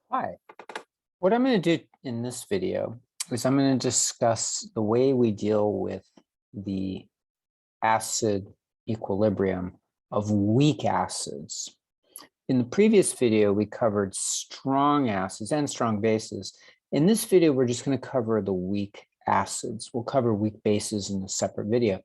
Hi, what I'm going to do in this video is I'm going to discuss the way we deal with the acid equilibrium of weak acids. In the previous video, we covered strong acids and strong bases. In this video, we're just going to cover the weak acids. We'll cover weak bases in a separate video.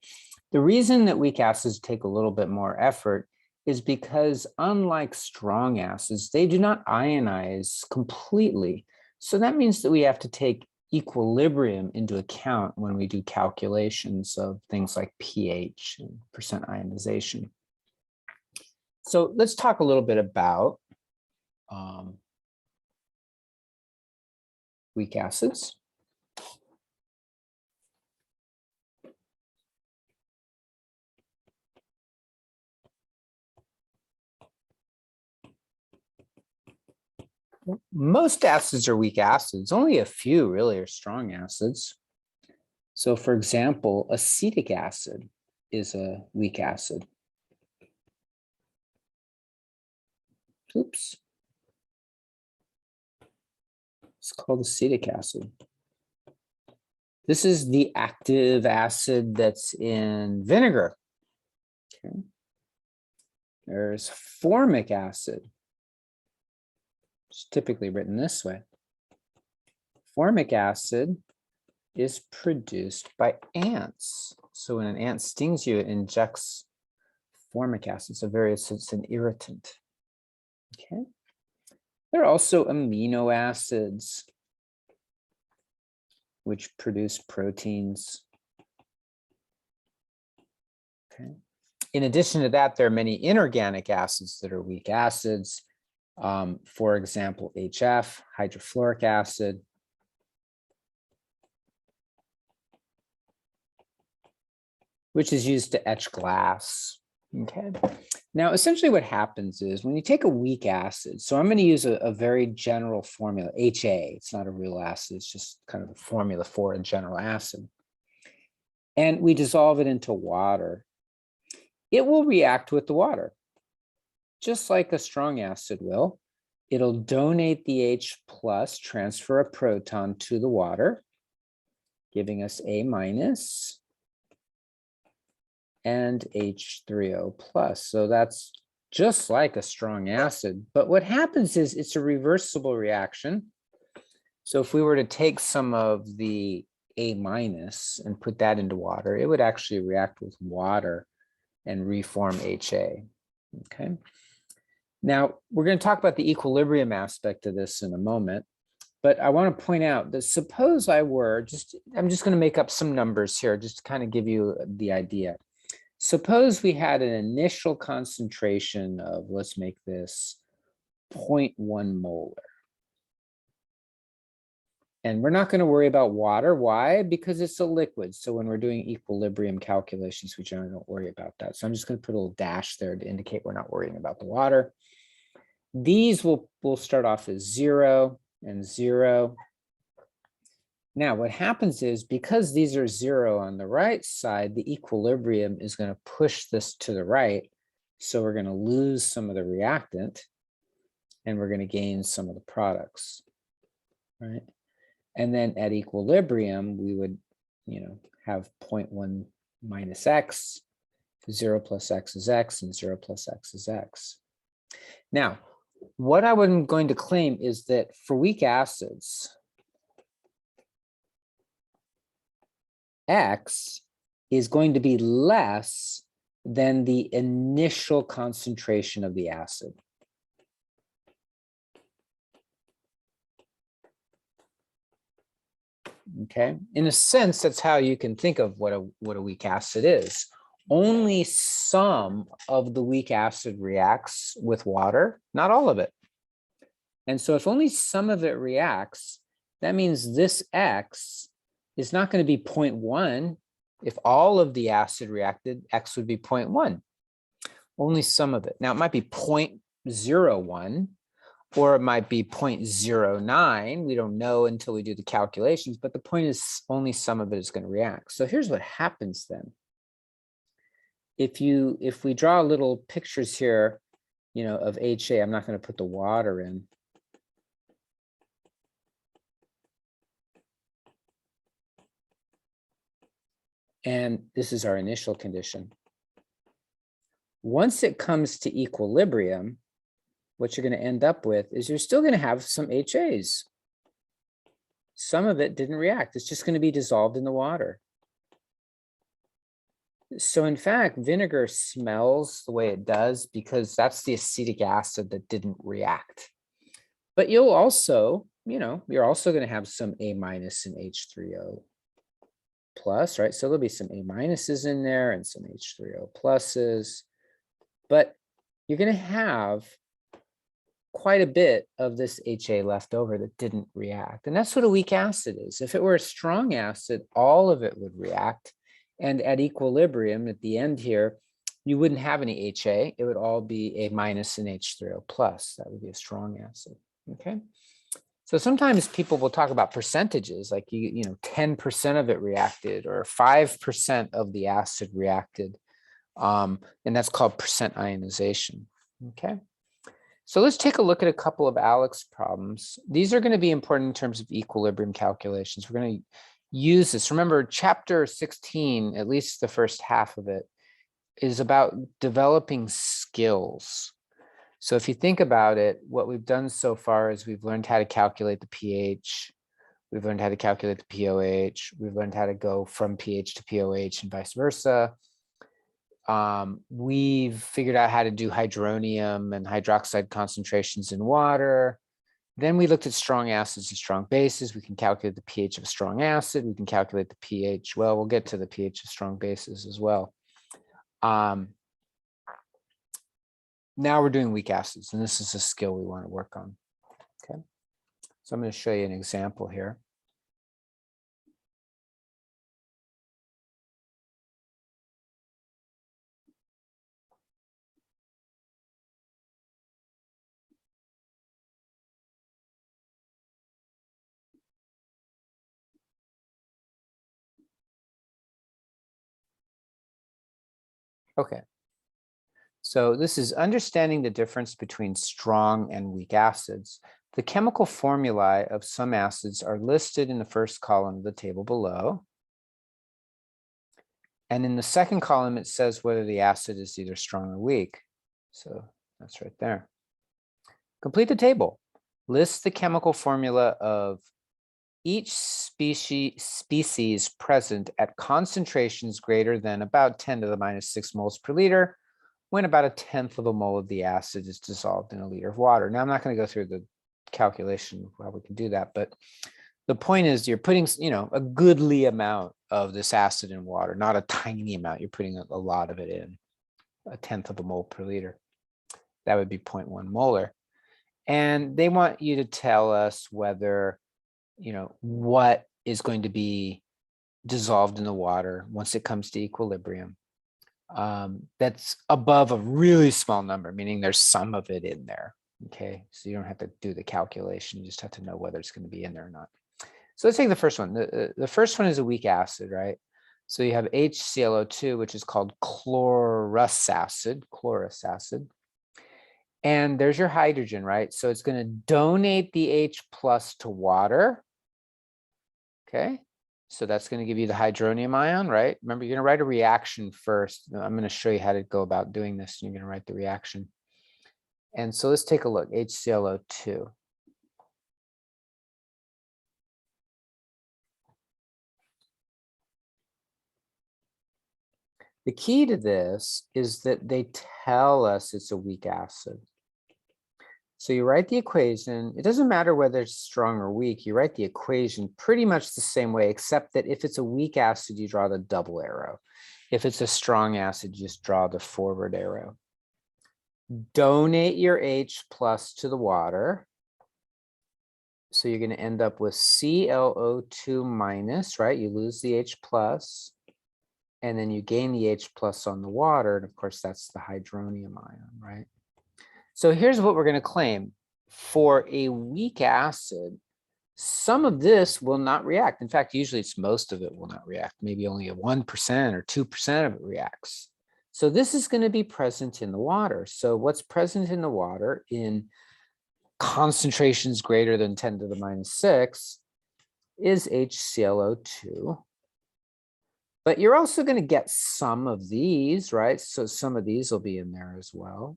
The reason that weak acids take a little bit more effort is because unlike strong acids, they do not ionize completely. So that means that we have to take equilibrium into account when we do calculations of things like pH and percent ionization. So let's talk a little bit about weak acids. Most acids are weak acids. Only a few really are strong acids. So for example, acetic acid is a weak acid. Oops. It's called acetic acid. This is the active acid that's in vinegar. Okay. There's formic acid. It's typically written this way. Formic acid is produced by ants. So when an ant stings you, it injects formic acid. It's an irritant. Okay. There are also amino acids, which produce proteins. Okay. In addition to that, there are many inorganic acids that are weak acids. For example, HF, hydrofluoric acid. Which is used to etch glass. Okay. Now, essentially what happens is when you take a weak acid, so I'm going to use a very general formula, HA. It's not a real acid. It's just kind of a formula for a general acid. And we dissolve it into water. It will react with the water, just like a strong acid will. It'll donate the H plus, transfer a proton to the water, giving us A minus and H3O plus. So that's just like a strong acid. But what happens is it's a reversible reaction. So if we were to take some of the A minus and put that into water, it would actually react with water and reform HA. Okay. Now we're going to talk about the equilibrium aspect of this in a moment. But I want to point out that suppose I'm just going to make up some numbers here just to kind of give you the idea. Suppose we had an initial concentration of, let's make this 0.1 molar. And we're not going to worry about water. Why? Because it's a liquid. So when we're doing equilibrium calculations, we generally don't worry about that. So I'm just going to put a little dash there to indicate we're not worrying about the water. These will start off as 0 and 0. Now, what happens is because these are 0 on the right side, the equilibrium is going to push this to the right. So we're going to lose some of the reactant and we're going to gain some of the products, right? And then at equilibrium, we would, have 0.1 minus x, 0 plus x is x, and 0 plus x is x. Now, what I'm going to claim is that for weak acids, X is going to be less than the initial concentration of the acid. Okay, in a sense, that's how you can think of what a weak acid is. Only some of the weak acid reacts with water, not all of it. And so if only some of it reacts, that means this X is not going to be 0.1. If all of the acid reacted, X would be 0.1. Only some of it. Now, it might be 0.01, or it might be 0.09. We don't know until we do the calculations, but the point is only some of it is going to react. So here's what happens then. If we draw little pictures here, of HA, I'm not going to put the water in. And this is our initial condition. Once it comes to equilibrium, what you're going to end up with is you're still going to have some HAs. Some of it didn't react. It's just going to be dissolved in the water. So in fact, vinegar smells the way it does because that's the acetic acid that didn't react. But you'll also, you're also going to have some A- and H3O plus, right? So there'll be some A- in there and some H3O pluses. But you're going to have quite a bit of this HA left over that didn't react. And that's what a weak acid is. If it were a strong acid, all of it would react. And at equilibrium, at the end here, you wouldn't have any HA. It would all be A- and H3O plus. That would be a strong acid, okay? So sometimes people will talk about percentages, like, 10% of it reacted or 5% of the acid reacted. And that's called percent ionization, okay? So let's take a look at a couple of Alex problems. These are going to be important in terms of equilibrium calculations. We're going to use this. Remember, chapter 16, at least the first half of it, is about developing skills. So if you think about it, what we've done so far is we've learned how to calculate the pH. We've learned how to calculate the pOH. We've learned how to go from pH to pOH and vice versa. We've figured out how to do hydronium and hydroxide concentrations in water. Then we looked at strong acids and strong bases. We can calculate the pH of a strong acid. We can calculate the pH. Well, we'll get to the pH of strong bases as well. Now we're doing weak acids, and this is a skill we want to work on. Okay, so I'm going to show you an example here. Okay, so this is understanding the difference between strong and weak acids. The chemical formulae of some acids are listed in the first column of the table below. And in the second column, it says whether the acid is either strong or weak. So that's right there. Complete the table. List the chemical formula of each species present at concentrations greater than about 10 to the minus 6 moles per liter when about 1/10 of a mole of the acid is dissolved in a liter of water. Now, I'm not going to go through the calculation of how we can do that, but the point is you're putting, a goodly amount of this acid in water, not a tiny amount. You're putting a lot of it in, 1/10 of a mole per liter. That would be 0.1 molar. And they want you to tell us whether, what is going to be dissolved in the water once it comes to equilibrium. That's above a really small number, meaning there's some of it in there. Okay, so you don't have to do the calculation. You just have to know whether it's going to be in there or not. So let's take the first one. The first one is a weak acid, right? So you have HClO2, which is called chlorous acid. And there's your hydrogen, right? So it's going to donate the H plus to water. Okay, so that's going to give you the hydronium ion, right? Remember, you're going to write a reaction first. I'm going to show you how to go about doing this. You're going to write the reaction. And so let's take a look, HClO2. The key to this is that they tell us it's a weak acid. So you write the equation. It doesn't matter whether it's strong or weak. You write the equation pretty much the same way, except that if it's a weak acid, you draw the double arrow. If it's a strong acid, you just draw the forward arrow. Donate your H plus to the water. So you're going to end up with ClO2 minus, right? You lose the H plus, and then you gain the H plus on the water. And of course, that's the hydronium ion, right? So here's what we're going to claim. For a weak acid, some of this will not react. In fact, usually it's most of it will not react. Maybe only a 1% or 2% of it reacts. So this is going to be present in the water. So what's present in the water in concentrations greater than 10 to the minus 6 is HClO2 But you're also going to get some of these, right? So some of these will be in there as well.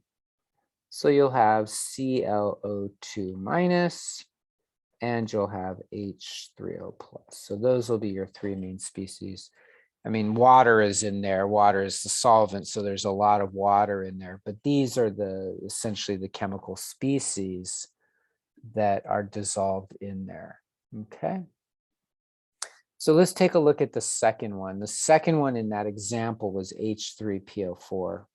So you'll have ClO2 minus, and you'll have H3O plus. So those will be your three main species. I mean, water is in there. Water is the solvent, so there's a lot of water in there. But these are essentially the chemical species that are dissolved in there. Okay. So let's take a look at the second one. The second one in that example was H3PO4.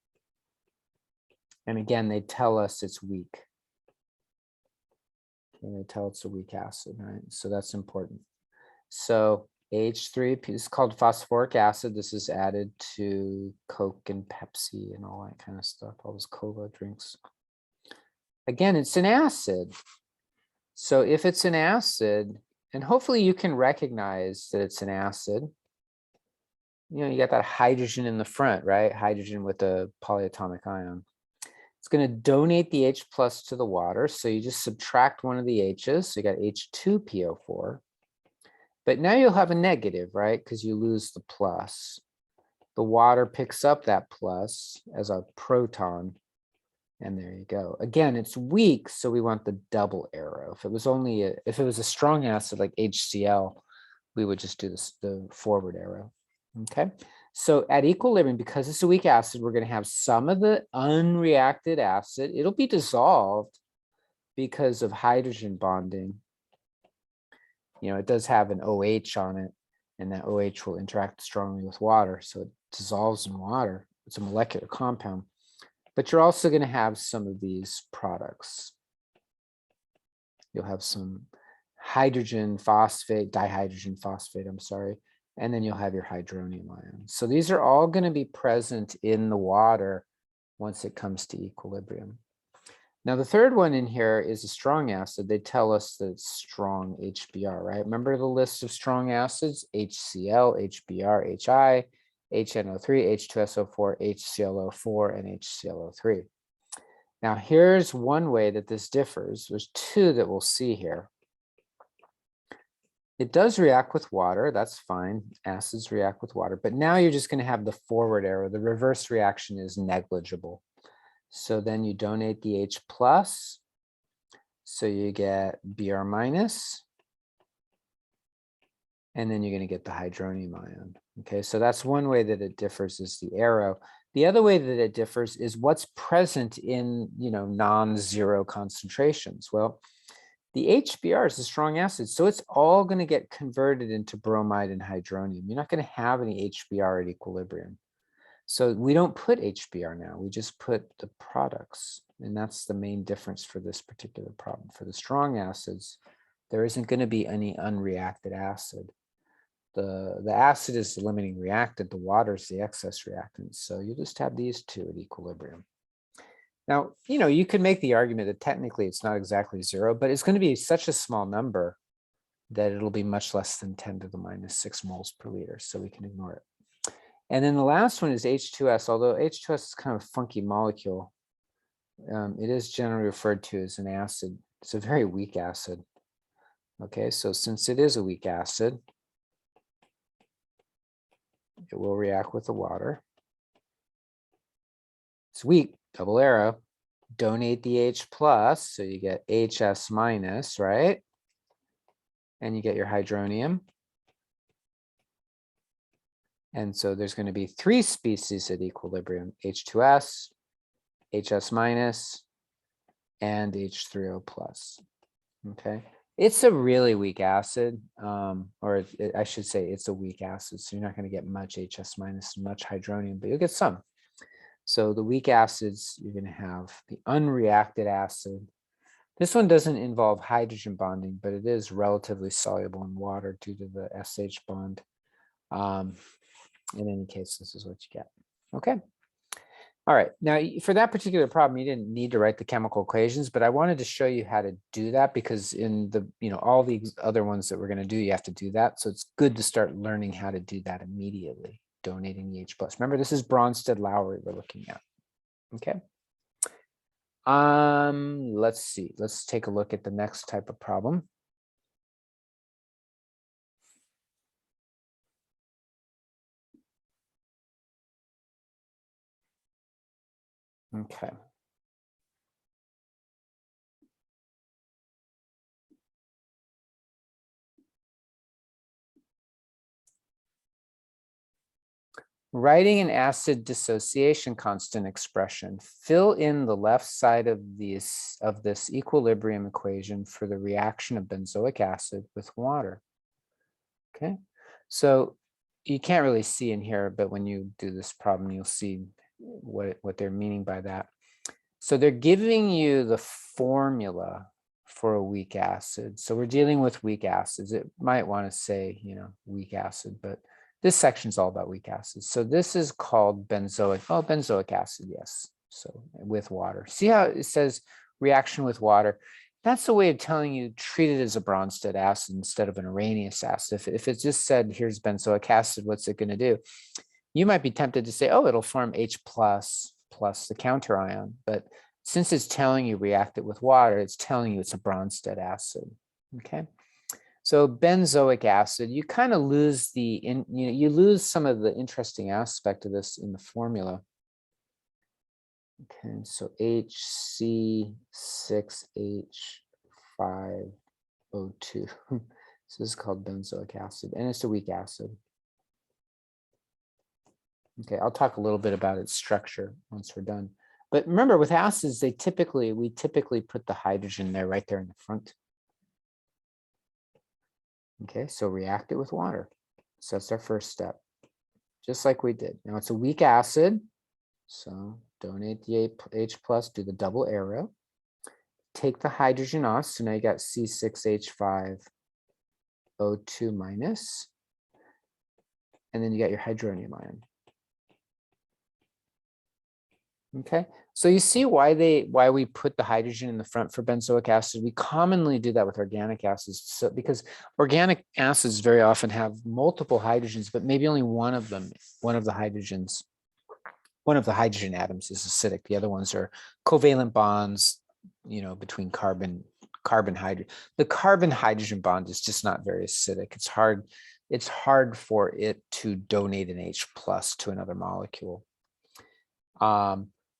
And again, they tell us it's weak. And they tell it's a weak acid, right? So that's important. So H3, this is called phosphoric acid. This is added to Coke and Pepsi and all that kind of stuff, all those cola drinks. Again, it's an acid. So if it's an acid, and hopefully you can recognize that it's an acid, you know, you got that hydrogen in the front, right? Hydrogen with a polyatomic ion. It's going to donate the H plus to the water. So you just subtract one of the H's. So you got H2PO4. But now you'll have a negative, right? Because you lose the plus. The water picks up that plus as a proton. And there you go. Again, it's weak, so we want the double arrow. If it was a strong acid like HCl, we would just do the forward arrow. Okay. So at equilibrium, because it's a weak acid, we're going to have some of the unreacted acid. It'll be dissolved because of hydrogen bonding. You know, it does have an OH on it, and that OH will interact strongly with water. So it dissolves in water. It's a molecular compound. But you're also going to have some of these products. You'll have some hydrogen phosphate, dihydrogen phosphate, I'm sorry. And then you'll have your hydronium ion. So these are all going to be present in the water once it comes to equilibrium. Now, the third one in here is a strong acid. They tell us that it's strong HBr, right? Remember the list of strong acids? HCl, HBr, HI, HNO3, H2SO4, HClO4, and HClO3. Now, here's one way that this differs. There's two that we'll see here. It does react with water. That's fine. Acids react with water. But now you're just going to have the forward arrow. The reverse reaction is negligible. So then you donate the H plus. So you get Br minus. And then you're going to get the hydronium ion. Okay, so that's one way that it differs is the arrow. The other way that it differs is what's present in, you know, non-zero concentrations. Well, the HBr is a strong acid, so it's all going to get converted into bromide and hydronium. You're not going to have any HBr at equilibrium. So we don't put HBr now, we just put the products. And that's the main difference for this particular problem. For the strong acids, there isn't going to be any unreacted acid. The acid is the limiting reactant, the water is the excess reactant. So you just have these two at equilibrium. Now, you know, you could make the argument that technically it's not exactly zero, but it's going to be such a small number that it'll be much less than 10 to the minus 6 moles per liter. So we can ignore it. And then the last one is H2S, although H2S is kind of a funky molecule. It is generally referred to as an acid. It's a very weak acid. Okay, so since it is a weak acid, it will react with the water. It's weak, double arrow. Donate the H plus, so you get HS minus, right? And you get your hydronium. And so there's going to be 3 species at equilibrium: H2S, HS minus, and H3O plus. Okay. It's a really weak acid, I should say it's a weak acid. So you're not going to get much HS minus and much hydronium, but you'll get some. So the weak acids, you're going to have the unreacted acid. This one doesn't involve hydrogen bonding, but it is relatively soluble in water due to the SH bond. In any case, this is what you get. Okay. All right. Now, for that particular problem, you didn't need to write the chemical equations, but I wanted to show you how to do that because in the, you know, all these other ones that we're going to do, you have to do that. So it's good to start learning how to do that immediately, donating the H plus. Remember, this is Bronsted-Lowry we're looking at. Okay. Let's see. Let's take a look at the next type of problem. Okay. Writing an acid dissociation constant expression, fill in the left side of this equilibrium equation for the reaction of benzoic acid with water. Okay, so you can't really see in here, but when you do this problem, you'll see what they're meaning by that. So they're giving you the formula for a weak acid. So we're dealing with weak acids. It might want to say, weak acid, but this section's all about weak acids. So this is called benzoic acid, yes. So with water. See how it says reaction with water? That's a way of telling you treat it as a Bronsted acid instead of an Arrhenius acid. If it just said, here's benzoic acid, what's it going to do? You might be tempted to say, oh, it'll form H plus the counter ion. But since it's telling you react it with water, it's telling you it's a Bronsted acid. Okay. So benzoic acid, you kind of lose you lose some of the interesting aspect of this in the formula. Okay, so HC6H5O2. So this is called benzoic acid, and it's a weak acid. Okay, I'll talk a little bit about its structure once we're done. But remember, with acids, we typically put the hydrogen there, right there in the front. Okay, so react it with water. So that's our first step, just like we did. Now it's a weak acid, so donate the H plus, do the double arrow. Take the hydrogen off, so now you got C6H5O2 minus, and then you got your hydronium ion. Okay, so you see why we put the hydrogen in the front for benzoic acid. We commonly do that with organic acids, so because organic acids very often have multiple hydrogens, but maybe only one of the hydrogen atoms is acidic. The other ones are covalent bonds, between carbon hydrogen. The carbon hydrogen bond is just not very acidic. It's hard for it to donate an H plus to another molecule.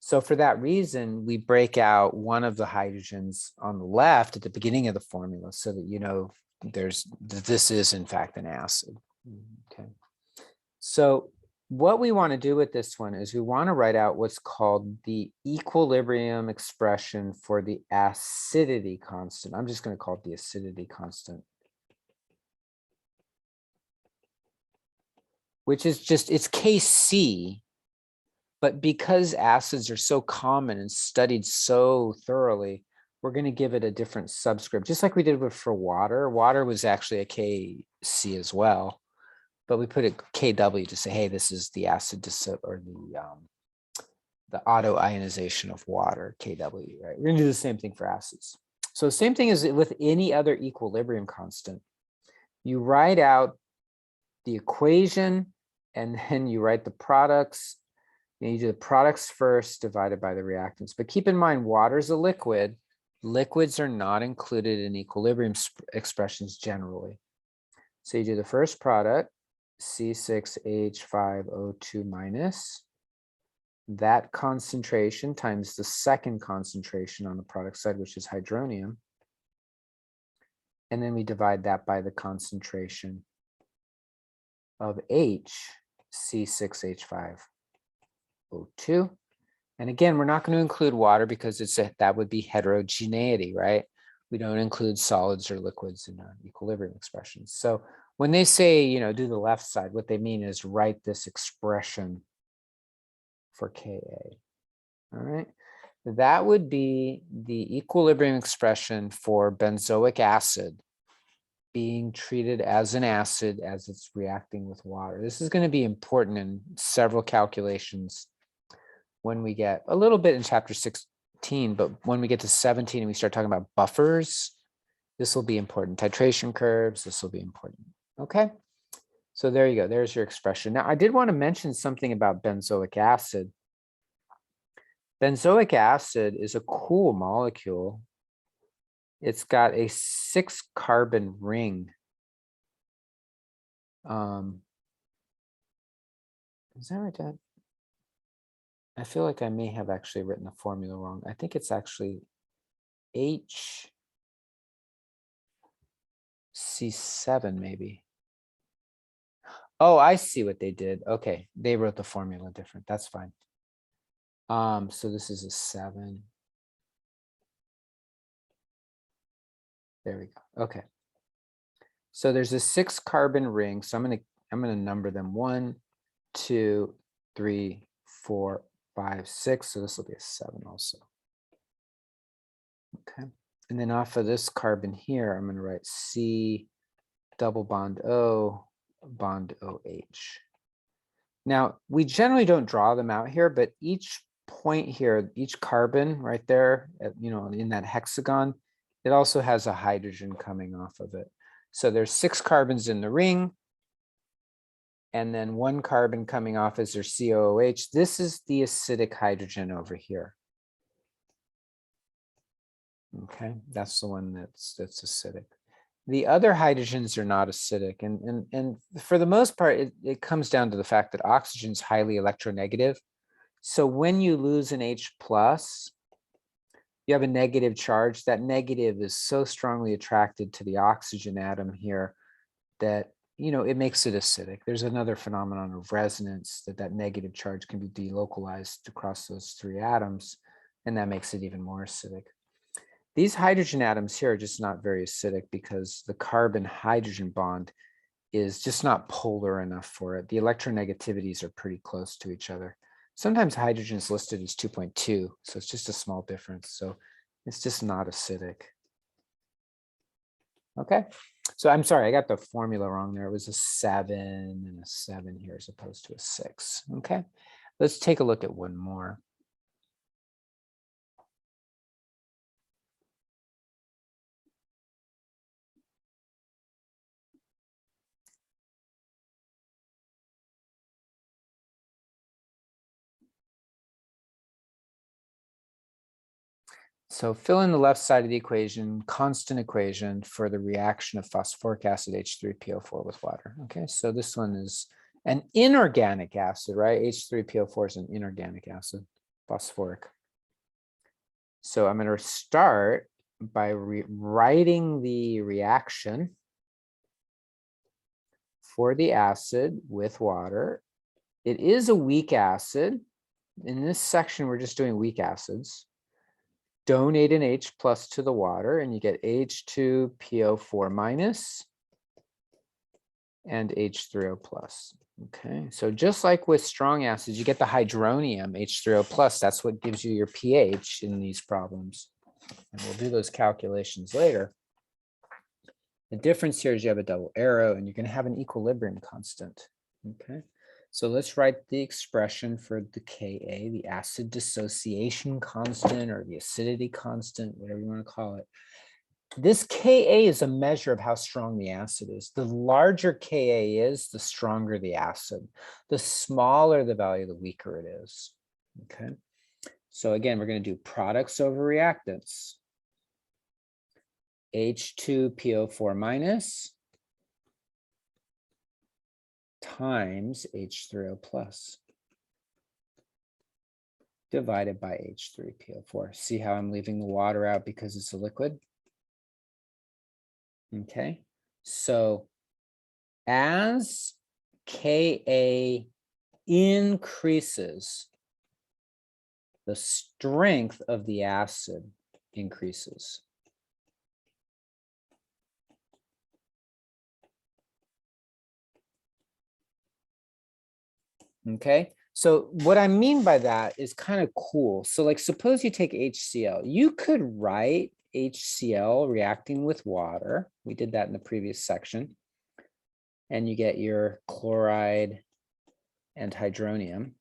So for that reason, we break out one of the hydrogens on the left at the beginning of the formula so that this is in fact an acid. Okay. So what we want to do with this one is we want to write out what's called the equilibrium expression for the acidity constant. I'm just going to call it the acidity constant, which is it's Kc. But because acids are so common and studied so thoroughly, we're going to give it a different subscript, just like we did for water. Water was actually a Kc as well, but we put a Kw to say, hey, this is the acid or the auto ionization of water, Kw, right? We're going to do the same thing for acids. So the same thing as with any other equilibrium constant. You write out the equation, and then you write the products. You do the products first divided by the reactants. But keep in mind, water is a liquid. Liquids are not included in equilibrium expressions generally. So you do the first product, C6H5O2 minus, that concentration times the second concentration on the product side, which is hydronium. And then we divide that by the concentration of H, C6H5O2. And again, we're not going to include water because that would be heterogeneity, right? We don't include solids or liquids in our equilibrium expressions. So when they say, do the left side, what they mean is write this expression for Ka. All right. That would be the equilibrium expression for benzoic acid being treated as an acid as it's reacting with water. This is going to be important in several calculations when we get a little bit in chapter 16, but when we get to 17 and we start talking about buffers, this will be important. Titration curves, this will be important. Okay, so there you go. There's your expression. Now, I did want to mention something about benzoic acid. Benzoic acid is a cool molecule. It's got a 6-carbon ring. Is that right, Dad? I feel like I may have actually written the formula wrong. I think it's actually HC7 maybe. Oh, I see what they did. Okay, they wrote the formula different. That's fine. So this is a 7. There we go. Okay. So there's a 6-carbon ring. So I'm gonna number them 1, 2, 3, 4, 5, 6. So this will be a 7 also. Okay. And then off of this carbon here, I'm gonna write C double bond O bond OH. Now we generally don't draw them out here, but each point here, each carbon right there, in that hexagon, it also has a hydrogen coming off of it. So there's 6 carbons in the ring, and then 1 carbon coming off as their COOH. This is the acidic hydrogen over here. Okay, that's the one that's acidic. The other hydrogens are not acidic, and for the most part, it comes down to the fact that oxygen is highly electronegative. So when you lose an H plus, you have a negative charge. That negative is so strongly attracted to the oxygen atom here that it makes it acidic. There's another phenomenon of resonance that negative charge can be delocalized across those 3 atoms, and that makes it even more acidic. These hydrogen atoms here are just not very acidic because the carbon-hydrogen bond is just not polar enough for it. The electronegativities are pretty close to each other. Sometimes hydrogen is listed as 2.2, so it's just a small difference. So it's just not acidic. Okay, so I'm sorry, I got the formula wrong there. It was a 7 and a 7 here as opposed to a 6. Okay, let's take a look at one more. So fill in the left side of the equation, constant equation for the reaction of phosphoric acid H3PO4 with water. Okay, so this one is an inorganic acid, right? H3PO4 is an inorganic acid, phosphoric. So I'm going to start by writing the reaction for the acid with water. It is a weak acid. In this section, we're just doing weak acids. Donate an H plus to the water and you get H2PO4 minus and H3O plus. Okay, so just like with strong acids, you get the hydronium H3O plus. That's what gives you your pH in these problems. And we'll do those calculations later. The difference here is you have a double arrow and you're going to have an equilibrium constant. Okay. So let's write the expression for the Ka, the acid dissociation constant or the acidity constant, whatever you want to call it. This Ka is a measure of how strong the acid is. The larger Ka is, the stronger the acid. The smaller the value, the weaker it is. Okay. So again, we're going to do products over reactants. H2PO4 minus times H3O plus divided by H3PO4. See how I'm leaving the water out because it's a liquid? Okay, so as Ka increases, the strength of the acid increases. Okay, so what I mean by that is kind of cool. So like, suppose you take HCl, you could write HCl reacting with water. We did that in the previous section. And you get your chloride and hydronium.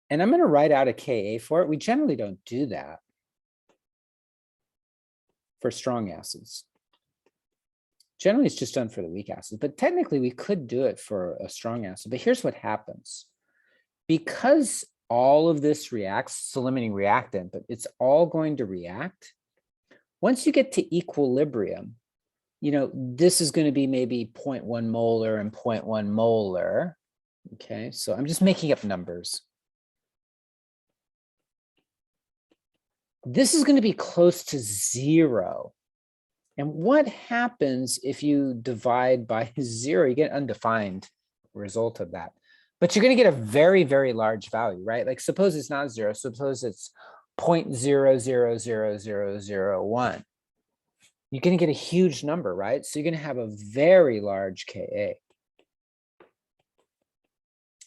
And I'm going to write out a Ka for it. We generally don't do that for strong acids. Generally, it's just done for the weak acids, but technically we could do it for a strong acid. But here's what happens. Because all of this reacts, it's a limiting reactant, but it's all going to react. Once you get to equilibrium, this is going to be maybe 0.1 molar and 0.1 molar. Okay, so I'm just making up numbers. This is going to be close to 0. And what happens if you divide by 0? You get undefined result of that. But you're going to get a very, very large value, right? Like suppose it's not 0. Suppose it's 0.000001. You're going to get a huge number, right? So you're going to have a very large Ka.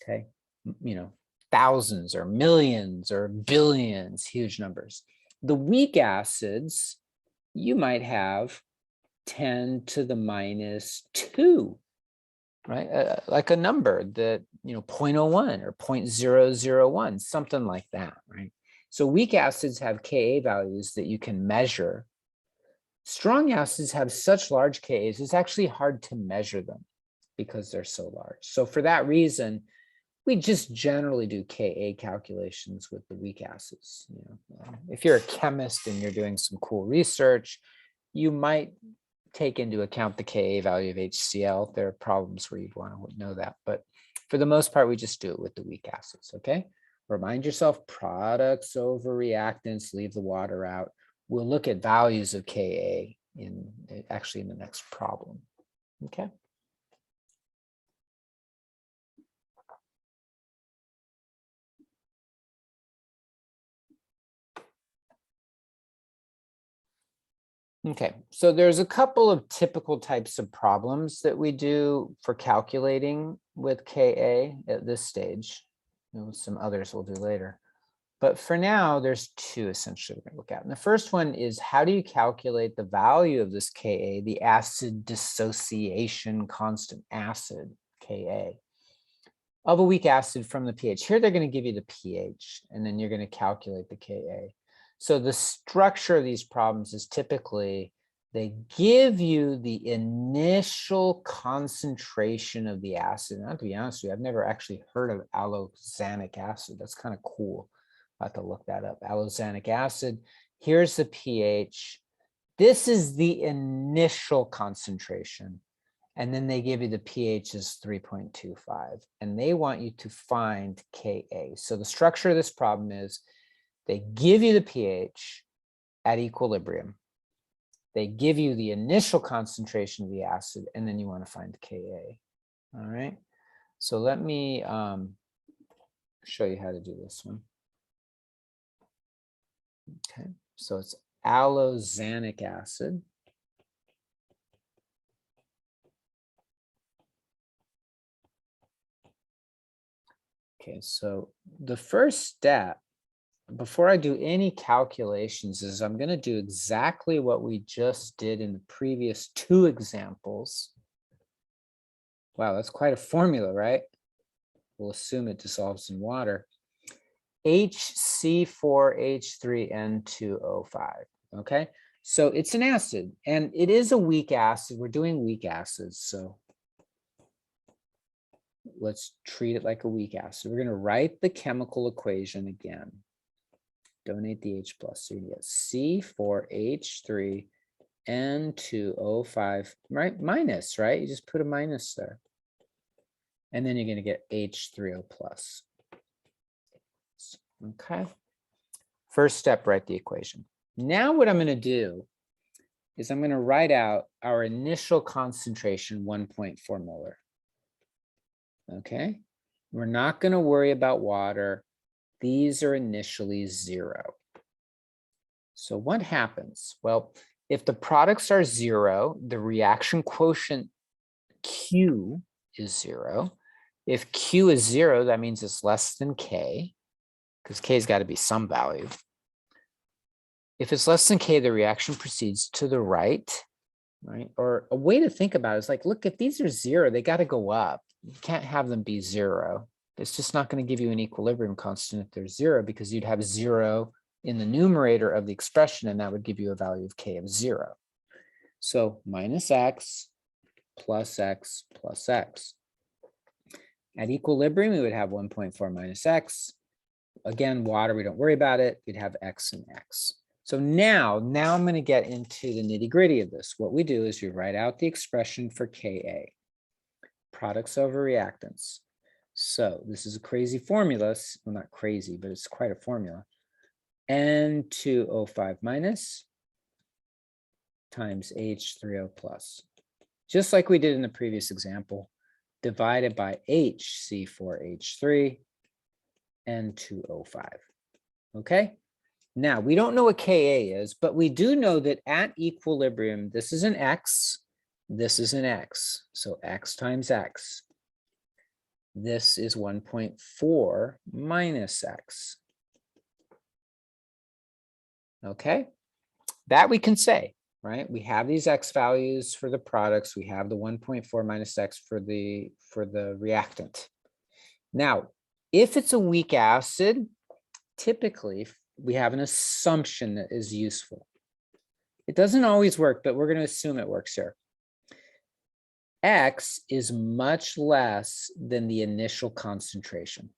Okay, you know, thousands or millions or billions, huge numbers. The weak acids, you might have 10 to the minus 2, right? Like a number that, 0.01 or 0.001, something like that, right? So weak acids have Ka values that you can measure. Strong acids have such large Kas, it's actually hard to measure them because they're so large. So for that reason, we just generally do Ka calculations with the weak acids. If you're a chemist and you're doing some cool research, you might take into account the Ka value of HCl. There are problems where you'd want to know that, but for the most part, we just do it with the weak acids, okay? Remind yourself, products over reactants, leave the water out. We'll look at values of Ka actually in the next problem, okay? Okay, so there's a couple of typical types of problems that we do for calculating with Ka at this stage. Some others we'll do later. But for now, there's two essentially we're going to look at. And the first one is, how do you calculate the value of this Ka, the acid dissociation constant acid, Ka, of a weak acid from the pH? Here they're going to give you the pH, and then you're going to calculate the Ka. So the structure of these problems is typically they give you the initial concentration of the acid. And to be honest with you, I've never actually heard of alloxanic acid. That's kind of cool. I'll have to look that up. Alloxanic acid. Here's the pH. This is the initial concentration. And then they give you the pH is 3.25. And they want you to find Ka. So the structure of this problem is they give you the pH at equilibrium. They give you the initial concentration of the acid, and then you want to find Ka. All right. So let me show you how to do this one. Okay. So it's alloxanic acid. Okay. So the first step, before I do any calculations, is I'm going to do exactly what we just did in the previous two examples. Wow, that's quite a formula, right? We'll assume it dissolves in water. HC4H3N2O5, okay? So it's an acid, and it is a weak acid. We're doing weak acids, so let's treat it like a weak acid. We're going to write the chemical equation again. Donate the H plus. So you get C4H3N2O5, right? Minus, right? You just put a minus there. And then you're going to get H3O plus. Okay. First step, write the equation. Now what I'm going to do is I'm going to write out our initial concentration, 1.4 molar. Okay. We're not going to worry about water. These are initially 0. So what happens? Well, if the products are 0, the reaction quotient Q is 0. If Q is 0, that means it's less than K, because K's got to be some value. If it's less than K, the reaction proceeds to the right? Or a way to think about it is like, look, if these are 0, they got to go up. You can't have them be 0. It's just not going to give you an equilibrium constant if they're 0, because you'd have 0 in the numerator of the expression, and that would give you a value of K of 0. So minus X plus X plus X. At equilibrium, we would have 1.4 minus X. Again, water, we don't worry about it. We'd have X and X. So now I'm going to get into the nitty gritty of this. What we do is we write out the expression for Ka, products over reactants. So this is a crazy formula. Well, not crazy, but it's quite a formula. N2O5 minus times H3O plus. Just like we did in the previous example, divided by HC4H3 N2O5. Okay? Now, we don't know what Ka is, but we do know that at equilibrium, this is an X, this is an X. So X times X. This is 1.4 minus X. Okay? That we can say, right? We have these X values for the products. We have the 1.4 minus X for the reactant. Now, if it's a weak acid, typically we have an assumption that is useful. It doesn't always work, but we're going to assume it works here. X is much less than the initial concentration.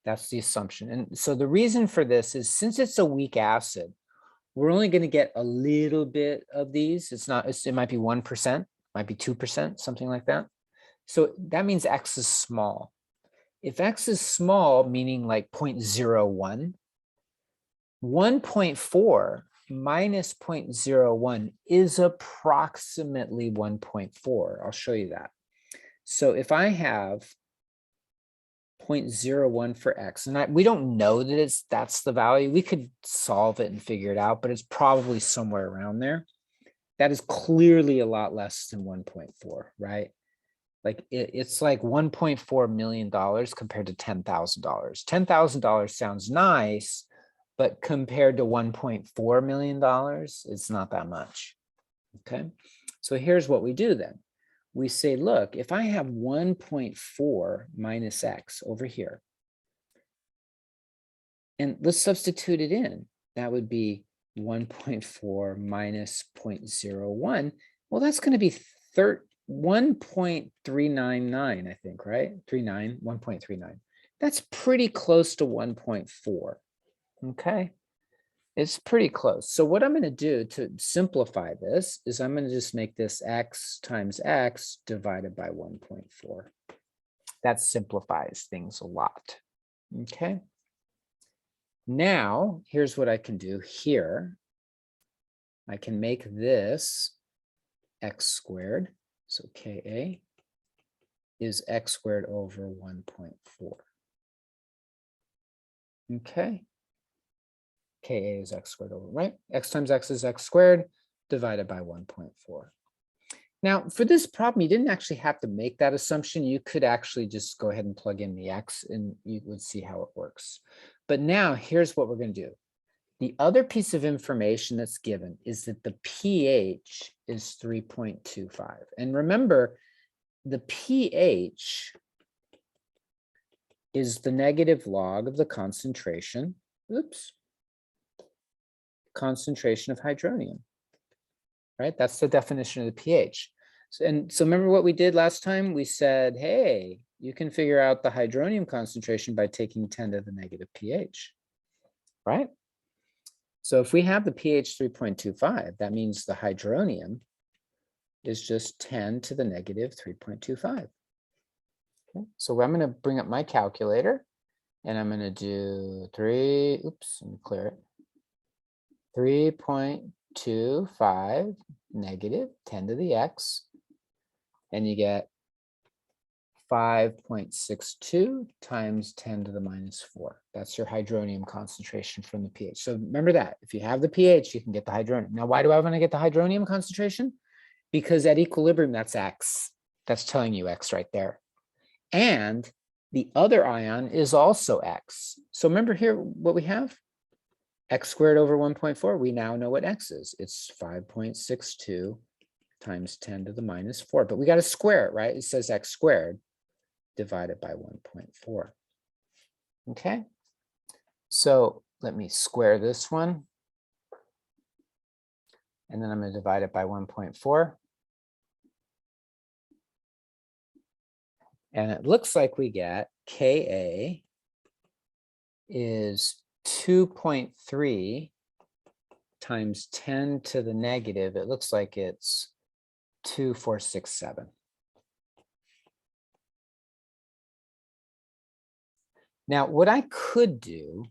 That's the assumption. And so the reason for this is since it's a weak acid, we're only going to get a little bit of these. It might be 1%, might be 2%, something like that. So that means X is small. If X is small, meaning like 0.01, 1.4 minus 0.01 is approximately 1.4. I'll show you that. So if I have 0.01 for X, and we don't know that that's the value. We could solve it and figure it out, but it's probably somewhere around there. That is clearly a lot less than 1.4, right? Like it's like $1.4 million compared to $10,000. $10,000 sounds nice, but compared to $1.4 million, it's not that much. Okay, so here's what we do then. We say, look, if I have 1.4 minus X over here, and let's substitute it in, that would be 1.4 minus 0.01. Well, that's going to be 1.399, I think, right? 1.39. That's pretty close to 1.4. Okay, it's pretty close. So what I'm going to do to simplify this is I'm going to just make this X times X divided by 1.4. That simplifies things a lot. Okay. Now, here's what I can do here. I can make this X squared. So Ka is X squared over 1.4. Okay. Ka is X squared over, right? X times X is X squared divided by 1.4. Now, for this problem, you didn't actually have to make that assumption. You could actually just go ahead and plug in the X and you would see how it works. But now here's what we're going to do. The other piece of information that's given is that the pH is 3.25. And remember, the pH is the negative log of the concentration, concentration of hydronium, right? That's the definition of the pH. So remember what we did last time? We said, hey, you can figure out the hydronium concentration by taking 10 to the negative pH, right? So if we have the pH 3.25, that means the hydronium is just 10 to the negative 3.25. Okay. So I'm going to bring up my calculator and I'm going to do let me clear it. 3.25 negative 10 to the X, and you get 5.62 times 10 to the minus 4. That's your hydronium concentration from the pH. So remember that. If you have the pH, you can get the hydronium. Now, why do I want to get the hydronium concentration? Because at equilibrium, that's X. That's telling you X right there. And the other ion is also X. So remember here what we have? X squared over 1.4. We now know what X is. It's 5.62 times 10 to the minus 4. But we got to square it, right? It says X squared divided by 1.4. Okay. So let me square this one. And then I'm going to divide it by 1.4. And it looks like we get Ka is 2.3 times 10 to the negative. It looks like it's 2467. Now, what I could do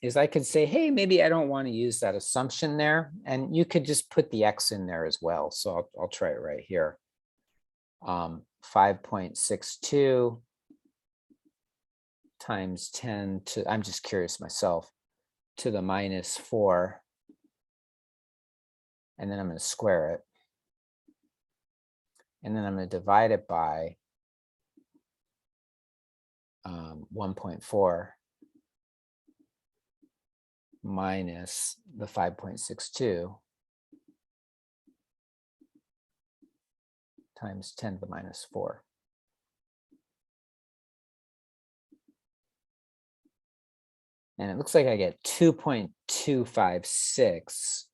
is I could say, hey, maybe I don't want to use that assumption there. And you could just put the X in there as well. So I'll try it right here. 5.62 times 10 to, I'm just curious myself, to the minus 4. And then I'm going to square it. And then I'm going to divide it by 1.4 minus the 5.62 times 10 to the minus 4. And it looks like I get 2.256.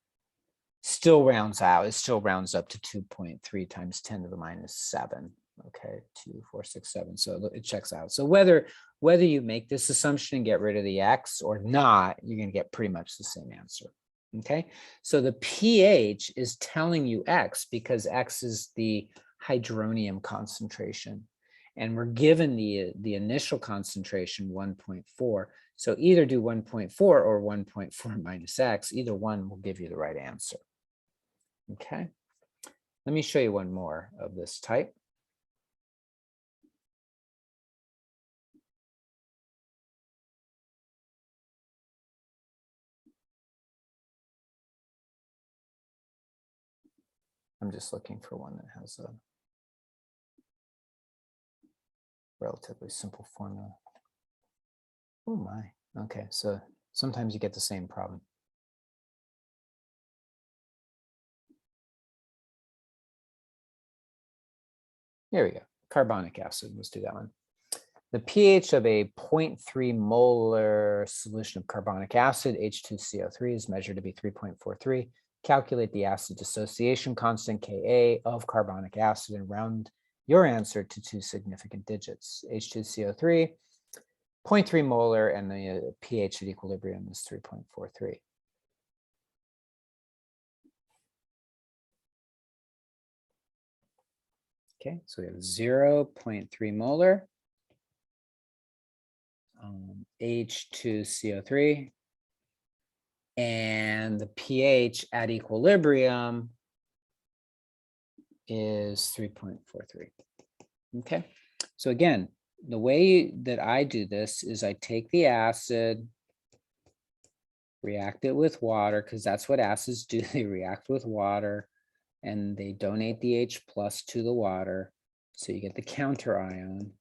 Still rounds out. It still rounds up to 2.3 times 10 to the minus 7. Okay, 2, 4, 6, 7. So it checks out. So whether you make this assumption and get rid of the X or not, you're going to get pretty much the same answer. Okay, so the pH is telling you X because X is the hydronium concentration. And we're given the initial concentration 1.4. So either do 1.4 or 1.4 minus X. Either one will give you the right answer. Okay, let me show you one more of this type. I'm just looking for one that has a relatively simple formula. Oh my, okay, so sometimes you get the same problem. Here we go, carbonic acid, let's do that one. The pH of a 0.3 molar solution of carbonic acid, H2CO3, is measured to be 3.43. Calculate the acid dissociation constant, Ka, of carbonic acid and round your answer to 2 significant digits. H2CO3, 0.3 molar, and the pH at equilibrium is 3.43. Okay, so we have 0.3 molar. H2CO3, and the pH at equilibrium is 3.43. Okay, so again, the way that I do this is I take the acid, react it with water, because that's what acids do. They react with water and they donate the H plus to the water. So you get the counter ion.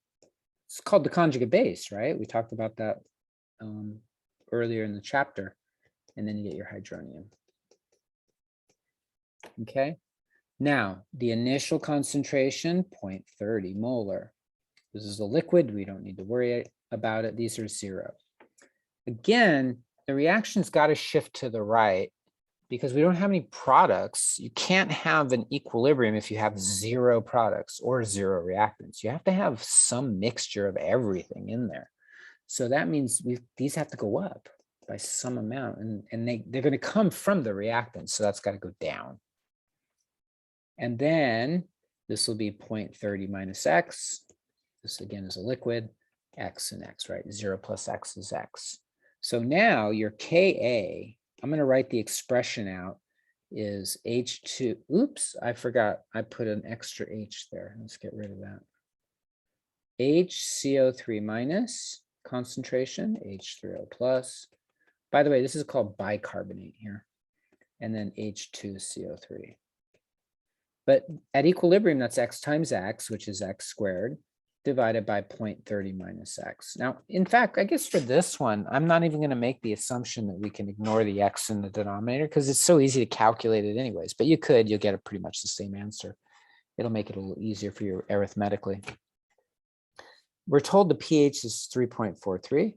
It's called the conjugate base, right? We talked about that earlier in the chapter. And then you get your hydronium. Okay. Now, the initial concentration, 0.30 molar. This is a liquid. We don't need to worry about it. These are 0. Again, the reaction's got to shift to the right because we don't have any products. You can't have an equilibrium if you have 0 products or 0 reactants. You have to have some mixture of everything in there. So that means these have to go up by some amount, and they're going to come from the reactant. So that's got to go down. And then this will be 0.30 minus X. This again is a liquid, X and X, right? 0 plus X is X. So now your Ka, I'm going to write the expression out, is H2. Oops, I forgot. I put an extra H there. Let's get rid of that. HCO3 minus concentration, H3O plus. By the way, this is called bicarbonate here. And then H2CO3. But at equilibrium, that's X times X, which is X squared, divided by 0.30 minus X. Now, in fact, I guess for this one, I'm not even going to make the assumption that we can ignore the X in the denominator because it's so easy to calculate it anyways. But you could, you'll get pretty much the same answer. It'll make it a little easier for you arithmetically. We're told the pH is 3.43.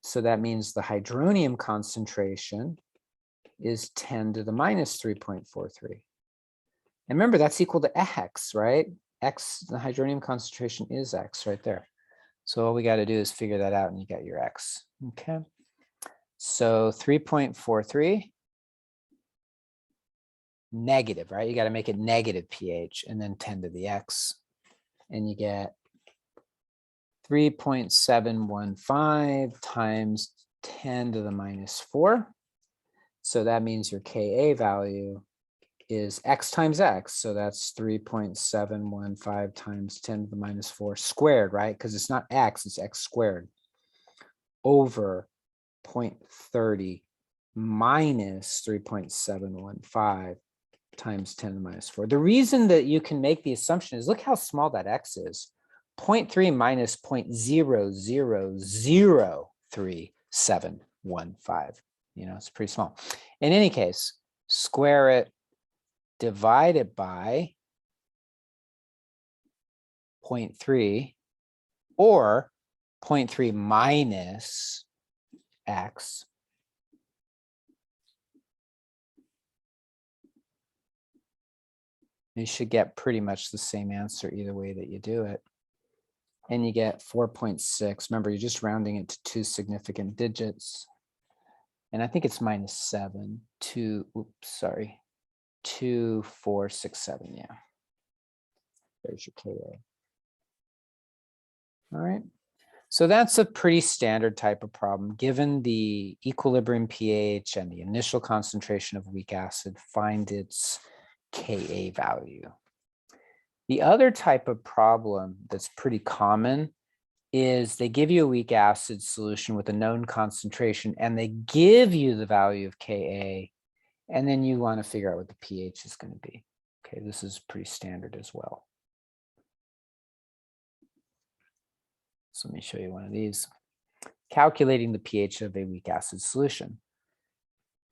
So that means the hydronium concentration is 10 to the minus 3.43. And remember, that's equal to X, right? X, the hydronium concentration is X right there. So all we got to do is figure that out and you got your X. Okay. So 3.43 negative, right? You got to make it negative pH and then 10 to the X. And you get 3.715 times 10 to the minus 4. So that means your Ka value is x times x. So that's 3.715 times 10 to the minus 4 squared, right? Because it's not x, it's x squared over 0.30 minus 3.715 times 10 to the minus 4. The reason that you can make the assumption is look how small that x is. 0.3 minus 0.00033715. You know, it's pretty small. In any case, square it, divide it by 0.3 or 0.3 minus x. You should get pretty much the same answer either way that you do it. And you get 4.6. Remember, you're just rounding it to two significant digits. And I think it's minus 7, 2467, yeah. There's your Ka. All right. So that's a pretty standard type of problem. Given the equilibrium pH and the initial concentration of weak acid, find its Ka value. The other type of problem that's pretty common is they give you a weak acid solution with a known concentration and they give you the value of Ka, and then you want to figure out what the pH is going to be. Okay, this is pretty standard as well. So let me show you one of these. Calculating the pH of a weak acid solution.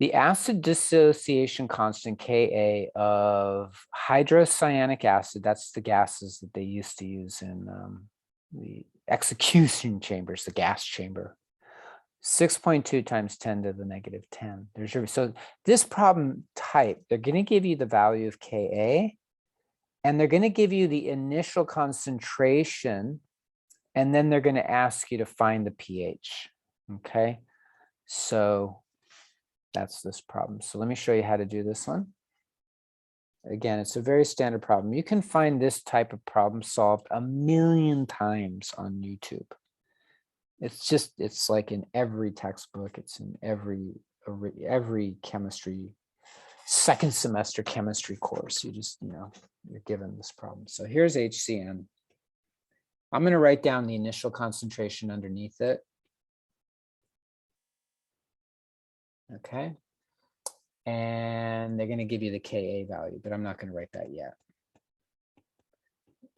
The acid dissociation constant Ka of hydrocyanic acid, that's the gases that they used to use in the execution chambers, the gas chamber, 6.2 times 10 to the negative 10. There's your, so this problem type, they're going to give you the value of Ka, and they're going to give you the initial concentration, and then they're going to ask you to find the pH. Okay, so that's this problem. So let me show you how to do this one. Again, it's a very standard problem. You can find this type of problem solved a million times on YouTube. It's like in every textbook. It's in every chemistry, second semester chemistry course. You just, you're given this problem. So here's HCN. I'm going to write down the initial concentration underneath it. Okay. And they're going to give you the Ka value, but I'm not going to write that yet.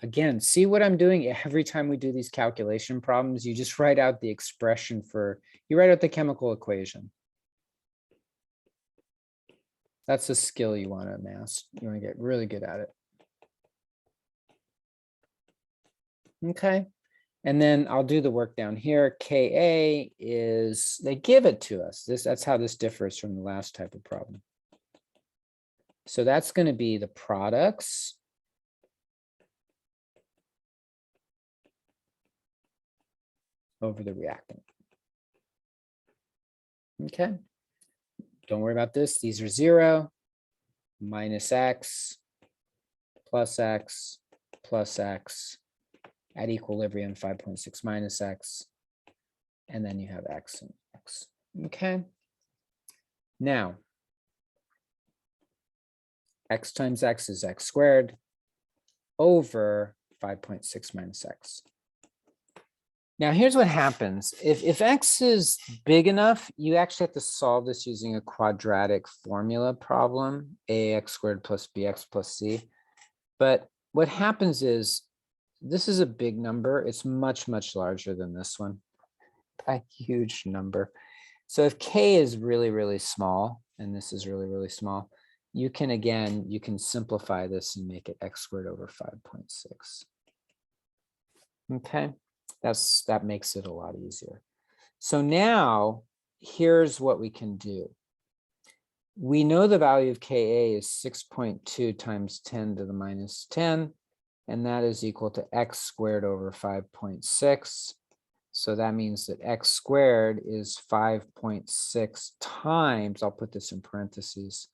Again, see what I'm doing every time we do these calculation problems, you just write out the expression you write out the chemical equation. That's a skill you want to amass. You want to get really good at it. Okay. And then I'll do the work down here. Ka is, they give it to us. That's how this differs from the last type of problem. So that's going to be the products over the reactant. Okay. Don't worry about this. These are 0, minus x, plus x, plus x. At equilibrium, 5.6 minus x, and then you have x and x. Okay. Now, x times x is x squared over 5.6 minus x. Now, here's what happens. If x is big enough, you actually have to solve this using a quadratic formula problem, ax squared plus bx plus c. But what happens is, this is a big number. It's much, much larger than this one. A huge number. So if k is really, really small, and this is really, really small, you can simplify this and make it x squared over 5.6. Okay, that makes it a lot easier. So now here's what we can do. We know the value of Ka is 6.2 times 10 to the minus 10. And that is equal to x squared over 5.6. So that means that x squared is 5.6 times, I'll put this in parentheses,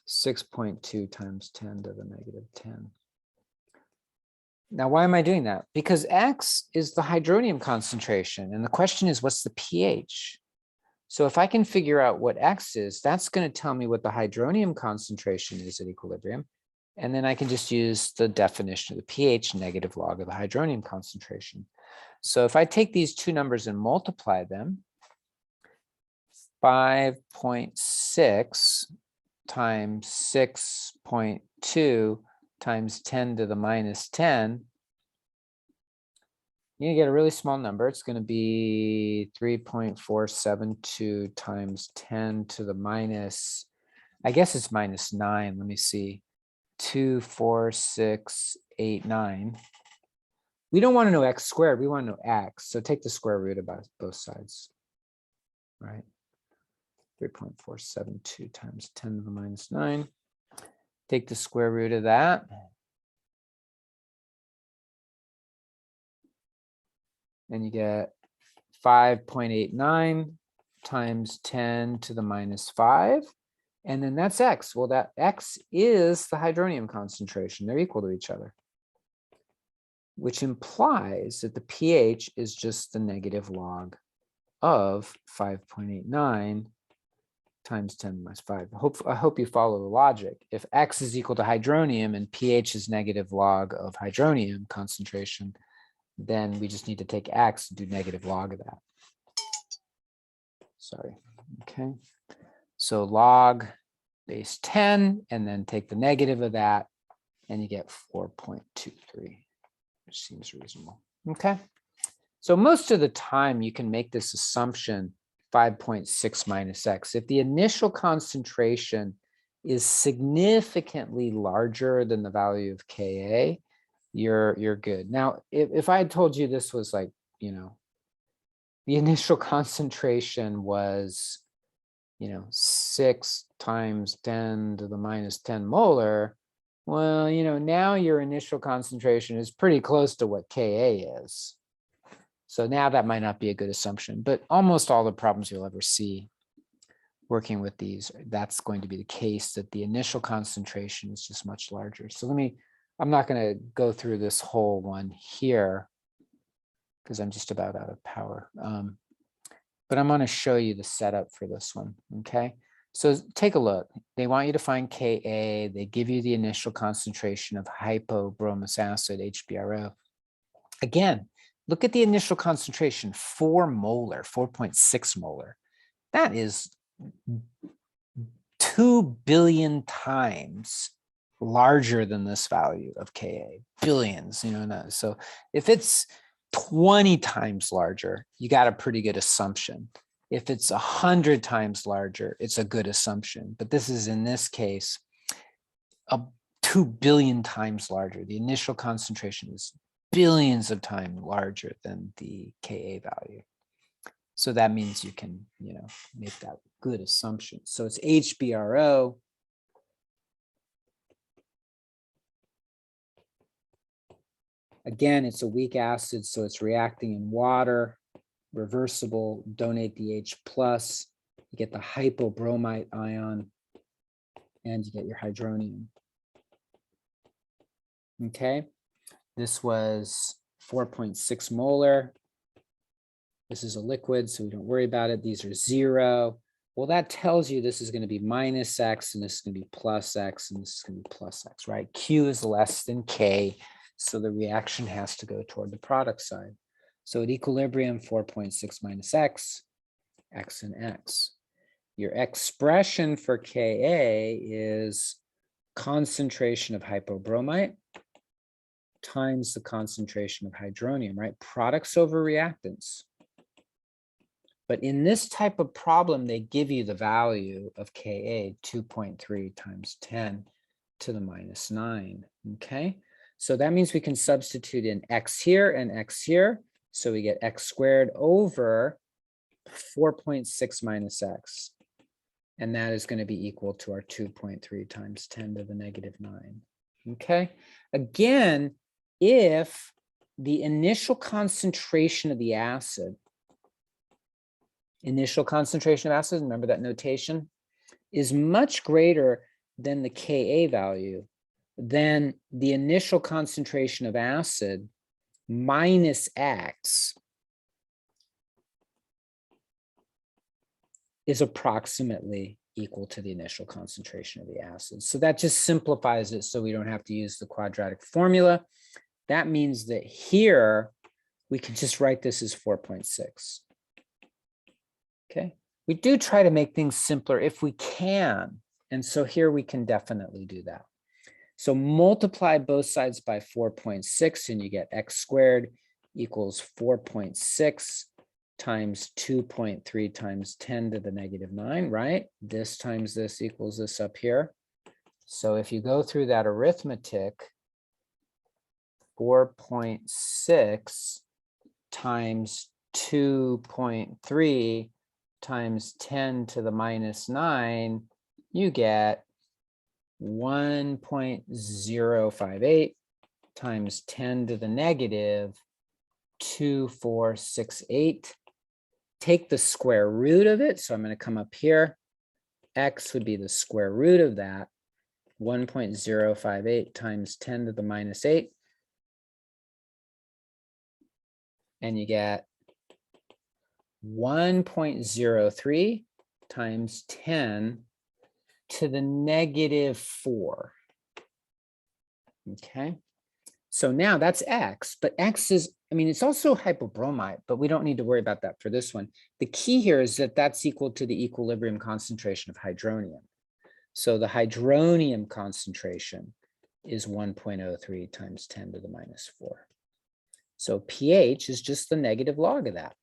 6.2 times 10 to the negative 10. Now, why am I doing that? Because X is the hydronium concentration. And the question is, what's the pH? So if I can figure out what X is, that's going to tell me what the hydronium concentration is at equilibrium. And then I can just use the definition of the pH, negative log of the hydronium concentration. So if I take these two numbers and multiply them, 5.6 times 6.2 times 10 to the minus 10, you get a really small number. It's going to be 3.472 times 10 to the minus, I guess it's minus 9. Let me see. 2, 4, 6, 8, 9. We don't want to know x squared. We want to know x. So take the square root of both sides. Right? 3.472 times 10 to the minus 9. Take the square root of that. And you get 5.89 times 10 to the minus 5. And then that's x. Well, that x is the hydronium concentration. They're equal to each other, which implies that the pH is just the negative log of 5.89 times 10 to the minus 5. I hope you follow the logic. If x is equal to hydronium and pH is negative log of hydronium concentration, then we just need to take x and do negative log of that. Sorry. Okay. So log base 10, and then take the negative of that, and you get 4.23, which seems reasonable. Okay. So most of the time you can make this assumption 5.6 minus x. If the initial concentration is significantly larger than the value of Ka, you're good. Now, if I had told you this was like, the initial concentration was, 6 times 10 to the minus 10 molar, well, now your initial concentration is pretty close to what Ka is. So now that might not be a good assumption, but almost all the problems you'll ever see working with these, that's going to be the case, that the initial concentration is just much larger. So I'm not going to go through this whole one here because I'm just about out of power. But I'm going to show you the setup for this one, okay? So take a look. They want you to find Ka. They give you the initial concentration of hypobromous acid, HBRO. Again, look at the initial concentration, 4 molar, 4.6 molar. That is 2 billion times larger than this value of Ka, billions, so if it's 20 times larger, you got a pretty good assumption. If it's 100 times larger, it's a good assumption. But this is, in this case, 2 billion times larger. The initial concentration is billions of times larger than the Ka value. So that means you can, make that good assumption. So it's HBRO. Again, it's a weak acid, so it's reacting in water, reversible, donate the H+, you get the hypobromite ion, and you get your hydronium. Okay, this was 4.6 molar. This is a liquid, so we don't worry about it. These are 0. Well, that tells you this is going to be minus x, and this is going to be plus x, and this is going to be plus x, right? Q is less than K. So the reaction has to go toward the product side. So at equilibrium, 4.6 minus x, x and x. Your expression for Ka is concentration of hypobromite times the concentration of hydronium, right? Products over reactants. But in this type of problem, they give you the value of Ka, 2.3 times 10 to the minus 9, okay? So that means we can substitute in x here and x here. So we get x squared over 4.6 minus x. And that is going to be equal to our 2.3 times 10 to the negative 9. Okay. Again, if the initial concentration of the acid, remember that notation, is much greater than the Ka value, then the initial concentration of acid minus X is approximately equal to the initial concentration of the acid. So that just simplifies it so we don't have to use the quadratic formula. That means that here we can just write this as 4.6. Okay, we do try to make things simpler if we can. And so here we can definitely do that. So multiply both sides by 4.6 and you get x squared equals 4.6 times 2.3 times 10 to the negative 9, right? This times this equals this up here. So if you go through that arithmetic, 4.6 times 2.3 times 10 to the minus 9, you get 1.058 times 10 to the negative 2468. Take the square root of it. So I'm going to come up here. X would be the square root of that. 1.058 times 10 to the minus 8. And you get 1.03 times 10 to the negative 4. Okay. So now that's X, but X is, I mean, it's also hypobromite, but we don't need to worry about that for this one. The key here is that that's equal to the equilibrium concentration of hydronium. So the hydronium concentration is 1.03 times 10 to the minus 4. So pH is just the negative log of that.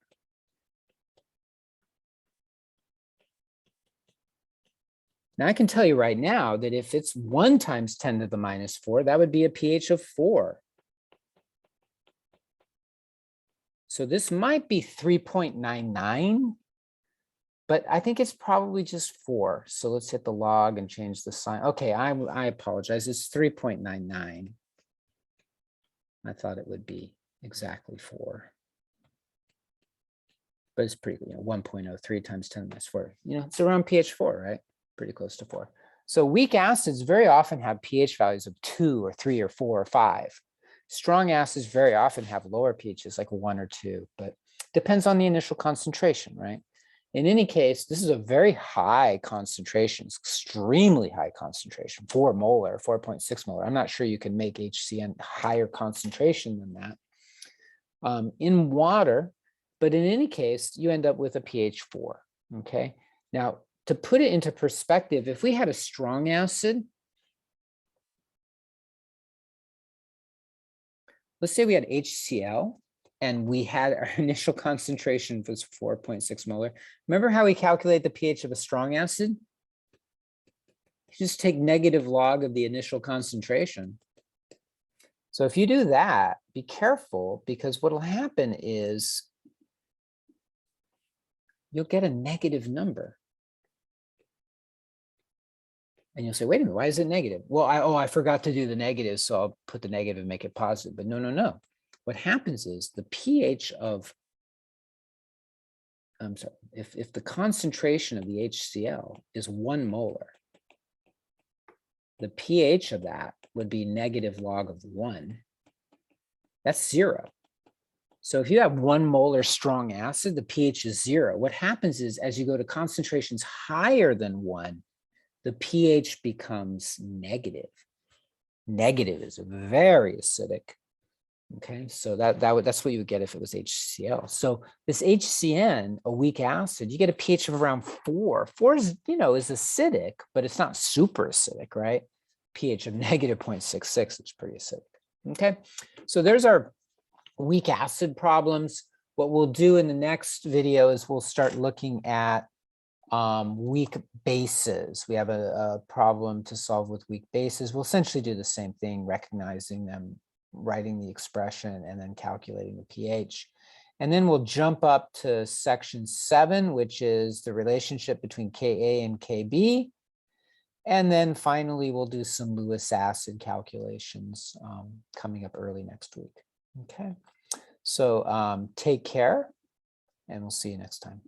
Now I can tell you right now that if it's 1 times 10 to the minus 4, that would be a pH of 4. So this might be 3.99, but I think it's probably just 4. So let's hit the log and change the sign. Okay, I apologize. It's 3.99. I thought it would be exactly 4. But it's pretty, 1.03 times 10 to the minus 4. It's around pH 4, right? Pretty close to 4. So weak acids very often have pH values of 2 or 3 or 4 or 5. Strong acids very often have lower pHs, like 1 or 2, but depends on the initial concentration, right? In any case, this is a very high concentration, it's extremely high concentration, 4 molar, 4.6 molar. I'm not sure you can make HCN higher concentration than that in water, but in any case, you end up with a pH 4, okay? Now, to put it into perspective, if we had a strong acid, let's say we had HCl and we had our initial concentration was 4.6 molar. Remember how we calculate the pH of a strong acid? You just take negative log of the initial concentration. So if you do that, be careful, because what will happen is you'll get a negative number. And you'll say, wait a minute, why is it negative? Well, I forgot to do the negative, so I'll put the negative and make it positive. But no. What happens is the pH of, I'm sorry, if the concentration of the HCl is 1 molar, the pH of that would be negative log of 1. That's 0. So if you have 1 molar strong acid, the pH is 0. What happens is as you go to concentrations higher than 1, the pH becomes negative. Negative is very acidic. Okay, so that's what you would get if it was HCl. So this HCN, a weak acid, you get a pH of around 4. 4 is, is acidic, but it's not super acidic, right? pH of negative 0.66 is pretty acidic. Okay, so there's our weak acid problems. What we'll do in the next video is we'll start looking at weak bases. We have a problem to solve with weak bases. We'll essentially do the same thing, recognizing them, writing the expression, and then calculating the pH. And then we'll jump up to section 7, which is the relationship between Ka and Kb. And then finally, we'll do some Lewis acid calculations coming up early next week. Okay, so take care, and we'll see you next time.